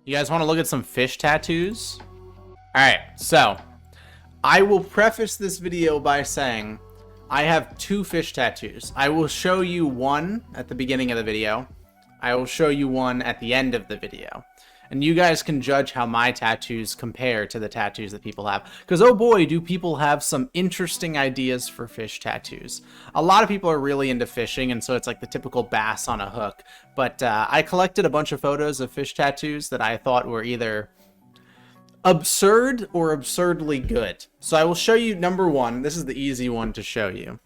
You guys want to look at some fish tattoos? Alright, so I will preface this video by saying I have two fish tattoos. I will show you one at the beginning of the video. I will show you one at the end of the video. And you guys can judge how my tattoos compare to the tattoos that people have. Because, oh boy, do people have some interesting ideas for fish tattoos. A lot of people are really into fishing, and so it's like the typical bass on a hook. But I collected a bunch of photos of fish tattoos that I thought were either absurd or absurdly good. So I will show you number one. This is the easy one to show you.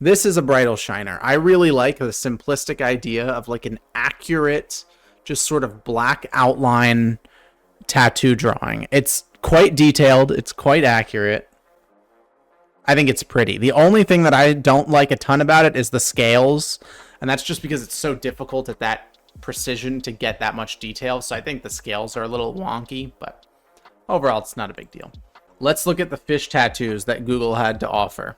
This is a bridal shiner. I really like the simplistic idea of like an accurate, just sort of black outline tattoo drawing. It's quite detailed. It's quite accurate. I think it's pretty. The only thing that I don't like a ton about it is the scales. And that's just because it's so difficult at that precision to get that much detail. So I think the scales are a little wonky, but overall, it's not a big deal. Let's look at the fish tattoos that Google had to offer.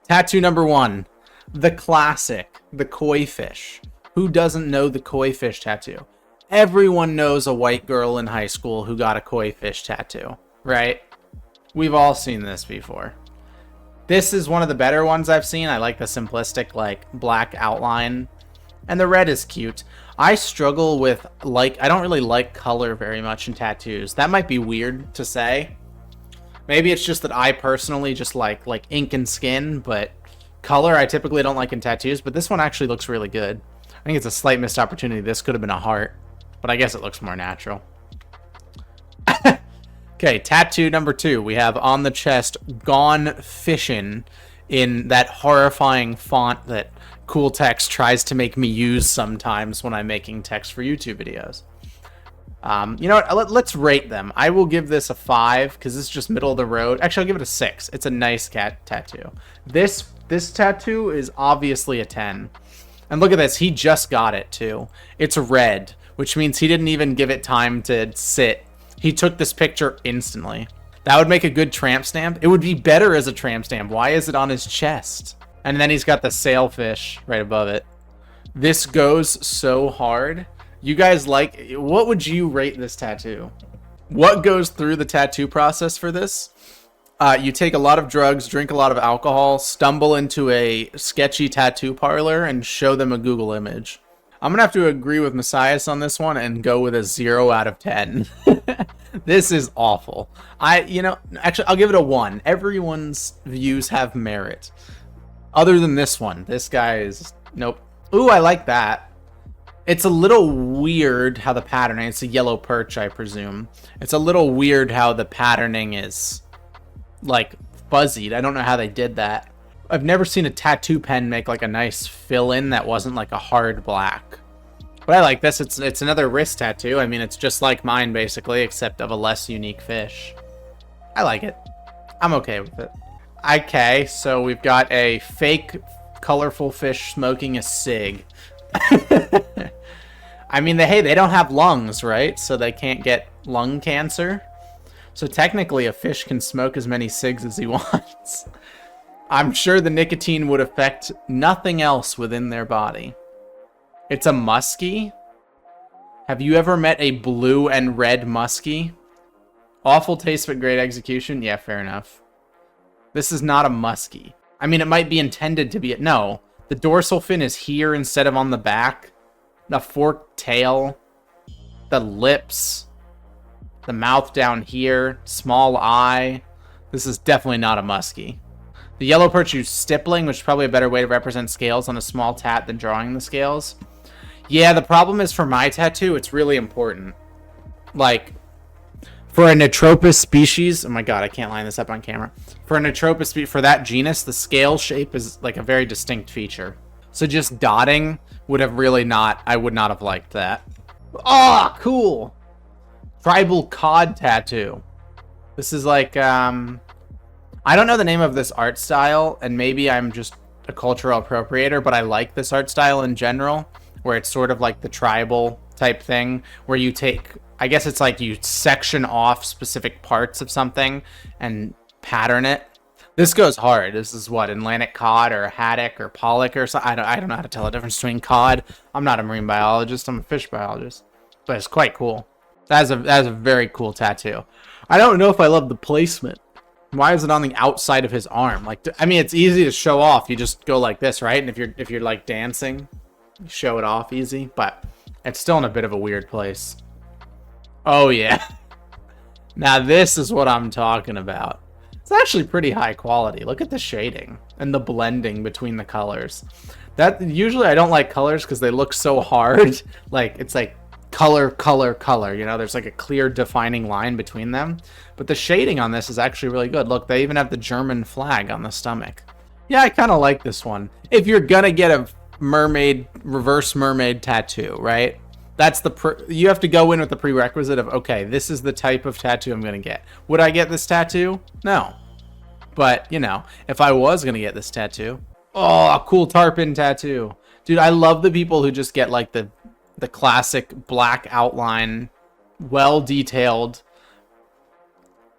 Tattoo number one, the classic, the koi fish. Who doesn't know the koi fish tattoo? Everyone knows a white girl in high school who got a koi fish tattoo, right? We've all seen this before. This is one of the better ones I've seen. I like the simplistic, like, black outline. And the red is cute. I struggle with, like, I don't really like color very much in tattoos. That might be weird to say. Maybe it's just that I personally just like ink and skin, but color I typically don't like in tattoos. But this one actually looks really good. I think it's a slight missed opportunity. This could have been a heart, but I guess it looks more natural. Okay, tattoo number two. We have on the chest, "Gone Fishin'," in that horrifying font that Cool Text tries to make me use sometimes when I'm making text for YouTube videos. You know what? Let's rate them. I will give this a 5 because this is just middle of the road. Actually, I'll give it a 6. It's a nice cat tattoo. This tattoo is obviously a 10. And look at this. He just got it, too. It's red, which means he didn't even give it time to sit. He took this picture instantly. That would make a good tramp stamp. It would be better as a tramp stamp. Why is it on his chest? And then he's got the sailfish right above it. This goes so hard. You guys like... What would you rate this tattoo? What goes through the tattoo process for this? You take a lot of drugs, drink a lot of alcohol, stumble into a sketchy tattoo parlor, and show them a Google image. I'm going to have to agree with Messias on this one and go with a 0 out of 10. This is awful. Actually, I'll give it a 1. Everyone's views have merit. Other than this one. This guy is... Nope. Ooh, I like that. It's a little weird how the patterning... It's a yellow perch, I presume. It's a little weird how the patterning is... like fuzzied. I don't know how they did that. I've never seen a tattoo pen make like a nice fill-in that wasn't like a hard black. But I like this. It's another wrist tattoo. I mean, it's just like mine basically, except of a less unique fish. I like it. I'm okay with it. Okay, so we've got a fake colorful fish smoking a cig. I mean, they don't have lungs, right? So they can't get lung cancer. So technically, a fish can smoke as many cigs as he wants. I'm sure the nicotine would affect nothing else within their body. It's a muskie? Have you ever met a blue and red muskie? Awful taste but great execution? Yeah, fair enough. This is not a muskie. I mean, it might be intended to be... No, the dorsal fin is here instead of on the back. The forked tail. The lips. The mouth down here, small eye. This is definitely not a muskie. The yellow perch used stippling, which is probably a better way to represent scales on a small tat than drawing the scales. Yeah, the problem is for my tattoo, it's really important. Like, for a Natropus species... Oh my god, I can't line this up on camera. For a Natropus species, for that genus, the scale shape is like a very distinct feature. So just dotting would have really not... I would not have liked that. Oh, cool! Tribal cod tattoo. This is like, I don't know the name of this art style, and maybe I'm just a cultural appropriator, but I like this art style in general, where it's sort of like the tribal type thing, where you take, I guess it's like you section off specific parts of something and pattern it. This goes hard. This is what, Atlantic cod or haddock or pollock or something. I don't know how to tell the difference between cod. I'm not a marine biologist. I'm a fish biologist, but it's quite cool. That's a very cool tattoo. I don't know if I love the placement. Why is it on the outside of his arm? Like, I mean, it's easy to show off. You just go like this, right? And if you're like dancing, you show it off easy. But it's still in a bit of a weird place. Oh yeah. Now this is what I'm talking about. It's actually pretty high quality. Look at the shading and the blending between the colors. That usually I don't like colors because they look so hard. Like it's like color, color, color. You know, there's like a clear defining line between them. But the shading on this is actually really good. Look, they even have the German flag on the stomach. Yeah, I kind of like this one. If you're gonna get a mermaid, reverse mermaid tattoo, right? That's you have to go in with the prerequisite of, okay, this is the type of tattoo I'm gonna get. Would I get this tattoo? No. But, you know, if I was gonna get this tattoo, oh, a cool tarpon tattoo. Dude, I love the people who just get like the classic black outline, well detailed,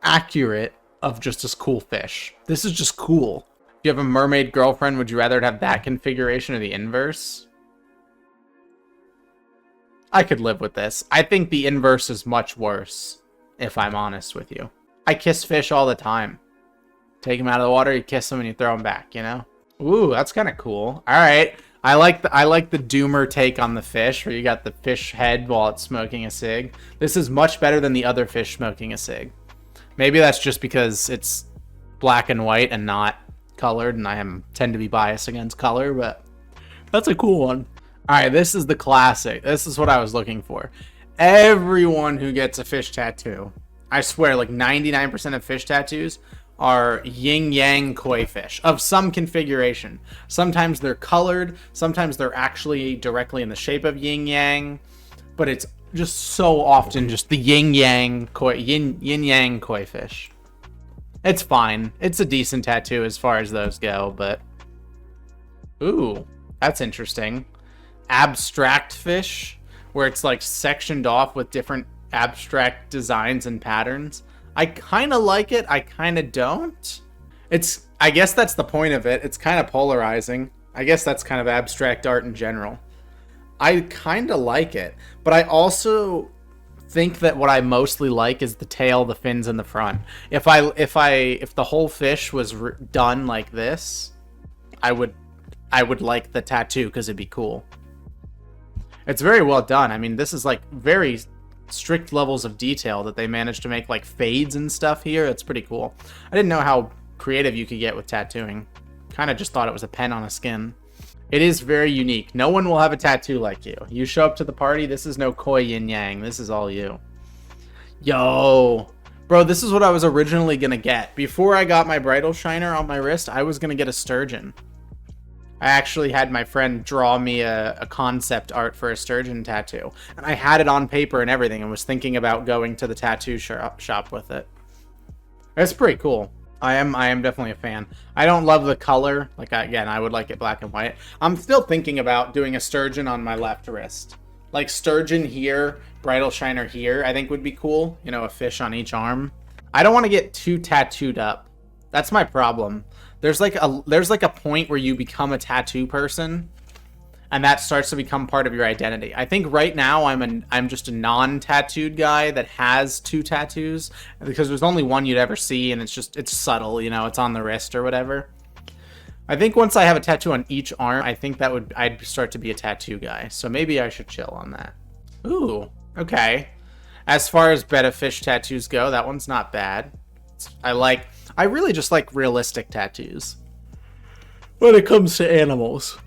accurate of just this cool fish. This is just cool. If you have a mermaid girlfriend, would you rather have that configuration or the inverse? I could live with this. I think the inverse is much worse, if I'm honest with you. I kiss fish all the time. Take them out of the water, you kiss them, and you throw them back, you know? Ooh, that's kind of cool. All right. I like the doomer take on the fish, where you got the fish head while it's smoking a cig. This is much better than the other fish smoking a cig. Maybe that's just because it's black and white and not colored, and I tend to be biased against color, but that's a cool one. All right, this is the classic. This is what I was looking for. Everyone who gets a fish tattoo, I swear, like 99% of fish tattoos are yin-yang koi fish of some configuration. Sometimes they're colored, sometimes they're actually directly in the shape of yin-yang, but it's just so often just the yin-yang koi fish. It's fine. It's a decent tattoo as far as those go, but ooh, that's interesting. Abstract fish, where it's like sectioned off with different abstract designs and patterns. I kind of like it. I kind of don't. I guess that's the point of it. It's kind of polarizing. I guess that's kind of abstract art in general. I kind of like it, but I also think that what I mostly like is the tail, the fins, and the front. If the whole fish was done like this, I would like the tattoo because it'd be cool. It's very well done. I mean, this is like very strict levels of detail that they managed to make, like fades and stuff here. It's pretty cool. I didn't know how creative you could get with tattooing. Kind of just thought it was a pen on a skin. It is very unique. No one will have a tattoo like you. You show up to the party, this is no koi yin yang. This is all you. Yo. Bro, this is what I was originally going to get. Before I got my bridal shiner on my wrist, I was going to get a sturgeon. I actually had my friend draw me a concept art for a sturgeon tattoo. And I had it on paper and everything and was thinking about going to the tattoo shop with it. It's pretty cool. I am definitely a fan. I don't love the color. Like, again, I would like it black and white. I'm still thinking about doing a sturgeon on my left wrist. Like, sturgeon here, bridal shiner here, I think would be cool. You know, a fish on each arm. I don't want to get too tattooed up. That's my problem. There's like a point where you become a tattoo person, and that starts to become part of your identity. I think right now I'm just a non-tattooed guy that has 2 tattoos, because there's only one you'd ever see, and it's subtle, you know, it's on the wrist or whatever. I think once I have a tattoo on each arm, I think I'd start to be a tattoo guy. So maybe I should chill on that. Ooh, okay. As far as betta fish tattoos go, that one's not bad. I really just like realistic tattoos when it comes to animals.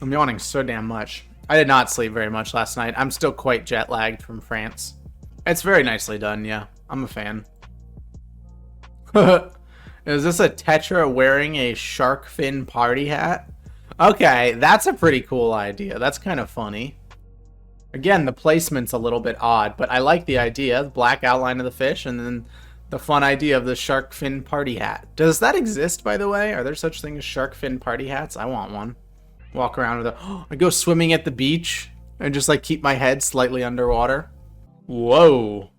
I'm yawning so damn much. I did not sleep very much last night. I'm still quite jet lagged from France. It's very nicely done, yeah. I'm a fan. Is this a Tetra wearing a shark fin party hat? Okay, that's a pretty cool idea. That's kind of funny. Again, the placement's a little bit odd, but I like the idea. The black outline of the fish, and then the fun idea of the shark fin party hat. Does that exist, by the way? Are there such things as shark fin party hats? I want one. Walk around with I go swimming at the beach and just like keep my head slightly underwater. Whoa.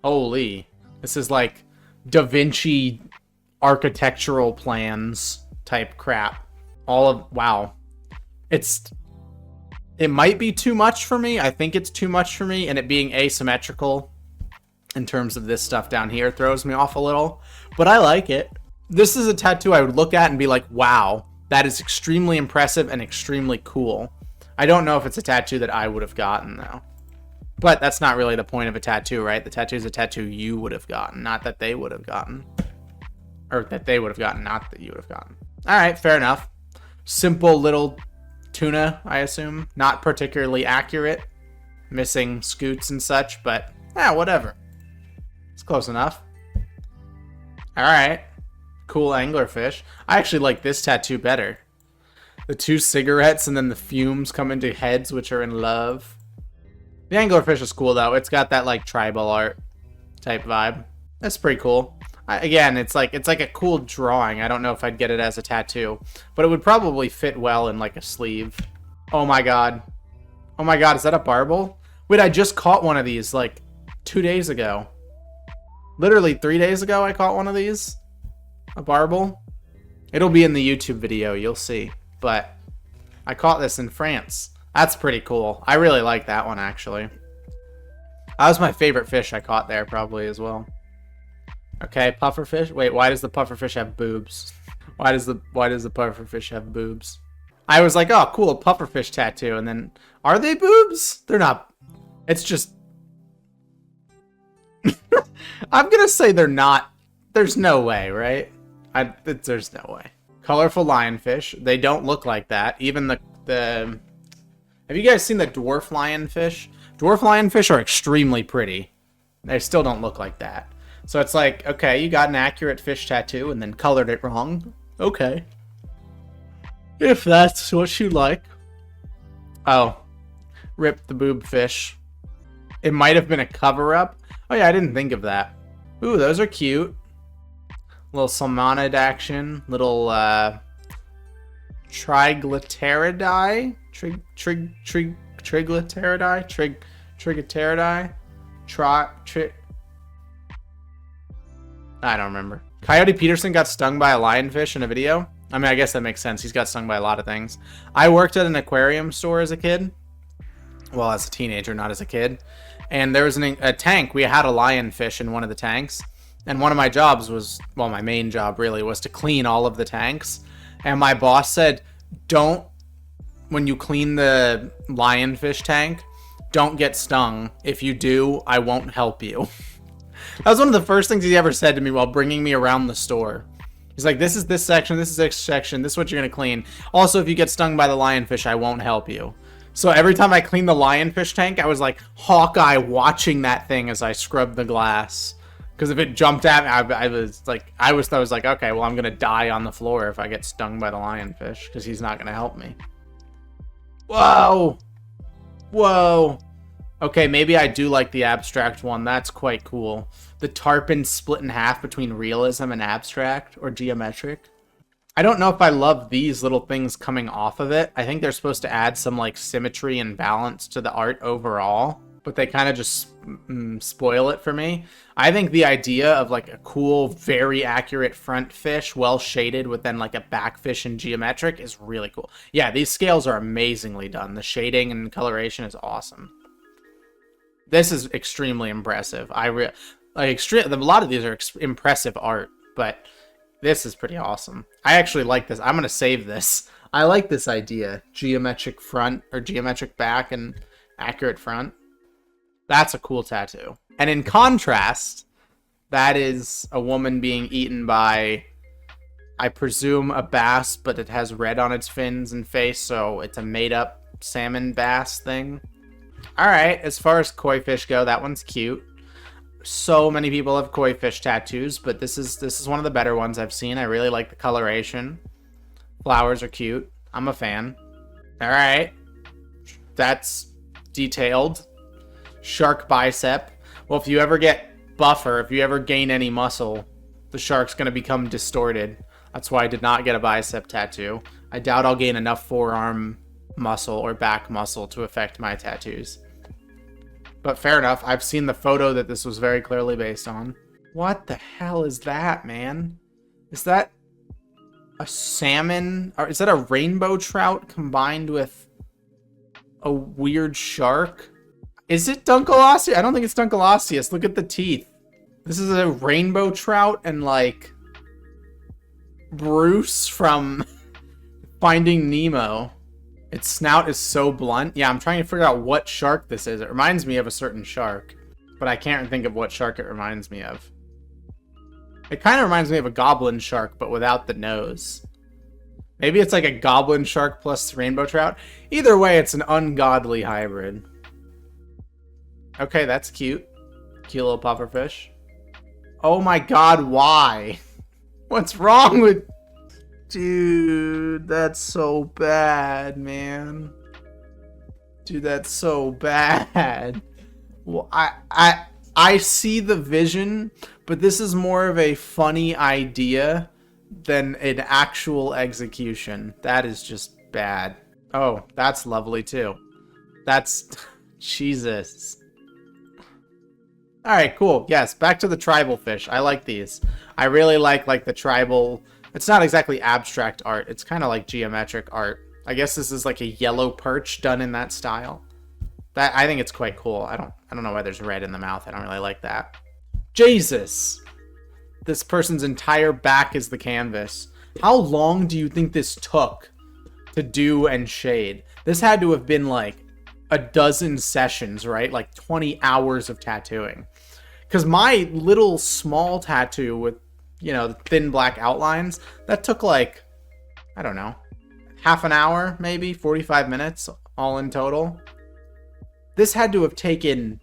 Holy. This is like Da Vinci architectural plans type crap. Wow. It's It might be too much for me. I think it's too much for me, and it being asymmetrical in terms of this stuff down here throws me off a little, but I like it. This is a tattoo I would look at and be like, wow, that is extremely impressive and extremely cool. I don't know if it's a tattoo that I would have gotten, though. But that's not really the point of a tattoo, right? The tattoo is a tattoo you would have gotten, not that they would have gotten. Or that they would have gotten, not that you would have gotten. All right, fair enough. Simple little tuna, I assume. Not particularly accurate. Missing scoots and such, but yeah, whatever. It's close enough. All right. Cool anglerfish. I actually like this tattoo better. The 2 cigarettes and then the fumes come into heads which are in love. The anglerfish is cool, though. It's got that, like, tribal art type vibe. That's pretty cool. Again, it's like a cool drawing. I don't know if I'd get it as a tattoo, but it would probably fit well in, like, a sleeve. Oh, my God. Oh, my God. Is that a barbel? Wait, I just caught one of these, like, 2 days ago. Literally 3 days ago, I caught one of these. A barbel. It'll be in the YouTube video. You'll see. But I caught this in France. That's pretty cool. I really like that one, actually. That was my favorite fish I caught there, probably, as well. Okay, pufferfish. Wait, why does the pufferfish have boobs? Why does the pufferfish have boobs? I was like, oh, cool, a pufferfish tattoo. And then, are they boobs? They're not. It's just... I'm going to say they're not. There's no way, right? There's no way. Colorful lionfish. They don't look like that. Even the... Have you guys seen the dwarf lionfish? Dwarf lionfish are extremely pretty. They still don't look like that. So it's like, okay, you got an accurate fish tattoo and then colored it wrong. Okay. If that's what you like. Oh. Rip the boob fish. It might have been a cover-up. Oh yeah, I didn't think of that. Ooh, those are cute. Little salmonid action. Little, Triglitteridae? Triglitteridae? I don't remember. Coyote Peterson got stung by a lionfish in a video. I mean, I guess that makes sense. He's got stung by a lot of things. I worked at an aquarium store as a kid. Well, as a teenager, not as a kid. And there was a tank. We had a lionfish in one of the tanks. And one of my jobs was, well, my main job really was to clean all of the tanks. And my boss said, when you clean the lionfish tank, don't get stung. If you do, I won't help you. That was one of the first things he ever said to me while bringing me around the store. He's like, this is this section, this is this section, this is what you're going to clean. Also, if you get stung by the lionfish, I won't help you. So every time I cleaned the lionfish tank, I was like Hawkeye watching that thing as I scrubbed the glass. Because if it jumped at me, I was like, okay, well, I'm going to die on the floor if I get stung by the lionfish. Because he's not going to help me. Whoa. Whoa. Okay, maybe I do like the abstract one. That's quite cool. The tarpon split in half between realism and abstract or geometric. I don't know if I love these little things coming off of it. I think they're supposed to add some like symmetry and balance to the art overall, but they kind of just spoil it for me. I think the idea of like a cool, very accurate front fish, well shaded with then like a back fish in geometric is really cool. Yeah, these scales are amazingly done. The shading and coloration is awesome. This is extremely impressive. A lot of these are impressive art, but this is pretty awesome. I actually like this. I'm going to save this. I like this idea. Geometric front or geometric back and accurate front. That's a cool tattoo. And in contrast, that is a woman being eaten by, I presume, a bass, but it has red on its fins and face, so it's a made-up salmon bass thing. Alright, as far as koi fish go, that one's cute. So many people have koi fish tattoos, but this is one of the better ones I've seen. I really like the coloration. Flowers are cute. I'm a fan. Alright. That's detailed. Shark bicep. Well, if you ever get buffer, if you ever gain any muscle, the shark's going to become distorted. That's why I did not get a bicep tattoo. I doubt I'll gain enough forearm muscle or back muscle to affect my tattoos. But fair enough. I've seen the photo that this was very clearly based on. What the hell is that, man? Is that a salmon? Or is that a rainbow trout combined with A weird shark. Is it Dunkleosteus? I don't think it's Dunkleosteus. Look at the teeth. This is a rainbow trout and like Bruce from Finding Nemo. Its snout is so blunt. Yeah, I'm trying to figure out what shark this is. It reminds me of a certain shark, but I can't think of what shark it reminds me of. It kind of reminds me of a goblin shark, but without the nose. Maybe it's like a goblin shark plus rainbow trout. Either way, it's an ungodly hybrid. Okay, that's cute. Cute little pufferfish. Oh my god, why? What's wrong with... Dude, that's so bad, man. Dude, that's so bad. Well, I see the vision, but this is more of a funny idea than an actual execution. That is just bad. Oh, that's lovely too. That's... Jesus. Alright, cool. Yes, back to the tribal fish. I like these. I really like the tribal... It's not exactly abstract art. It's kind of like geometric art. I guess this is like a yellow perch done in that style. That I think it's quite cool. I don't know why there's red in the mouth. I don't really like that. Jesus! This person's entire back is the canvas. How long do you think this took to do and shade? This had to have been like a dozen sessions, right? Like 20 hours of tattooing. Because my little small tattoo with, you know, the thin black outlines, that took like, I don't know, half an hour, maybe 45 minutes all in total. This had to have taken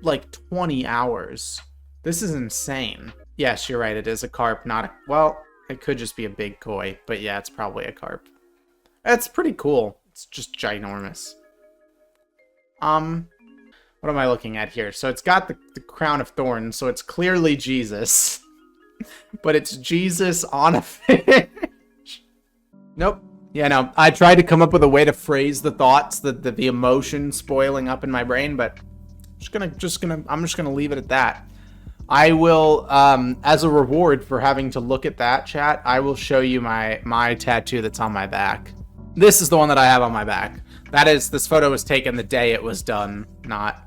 like 20 hours. This is insane. Yes, you're right. It is a carp, not a... Well, it could just be a big koi, but yeah, it's probably a carp. It's pretty cool. It's just ginormous. What am I looking at here? So it's got the crown of thorns, so it's clearly Jesus. But it's Jesus on a fish. Nope. Yeah, no. I tried to come up with a way to phrase the thoughts, the emotion spoiling up in my brain, but I'm just gonna leave it at that. I will, as a reward for having to look at that, chat, I will show you my tattoo that's on my back. This is the one that I have on my back. This photo was taken the day it was done, not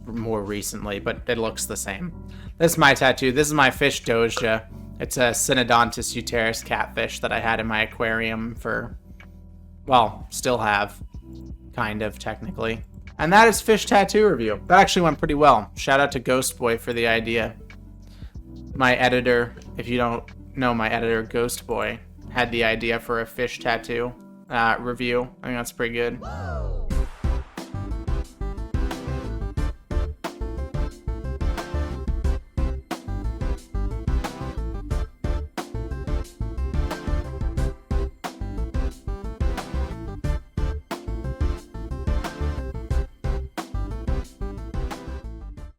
more recently, but it looks the same. This is my tattoo. This is my fish Doja. It's a Synodontis uterus catfish that I had in my aquarium for, well, still have, kind of, technically. And that is fish tattoo review. That actually went pretty well. Shout out to Ghost Boy for the idea. My editor, if you don't know my editor, Ghost Boy, had the idea for a fish tattoo review. I think that's pretty good.